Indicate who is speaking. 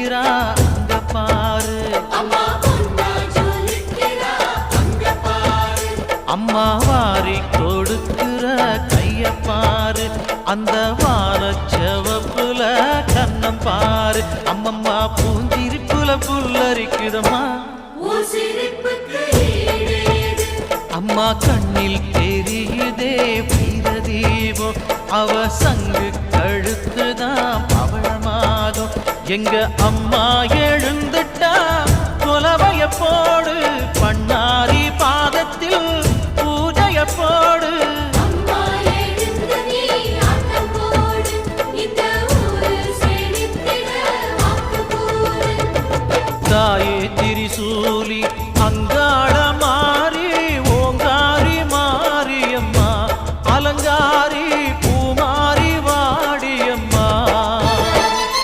Speaker 1: ஜொலிக்கிறா அங்க பாரு, அம்மா வாரி கொடுக்கிற கைய பாரு, அந்த வானச்சவப்புல கண்ணம் பாரு, அம்மம்மா பூஞ்சிரிப்புல புல்லரிக்குதம்மா, அம்மா கண்ணில் தெரியுதே வீரதீபம், அவ சங்கு கழுத்துதான் பவளமாகும், எங்க அம்மா எழுந்துட்டா கொலவைய போடு, பண்ணாரி பாதத்தில் பூஜைய போடு. தாயே திரிசூலி அங்க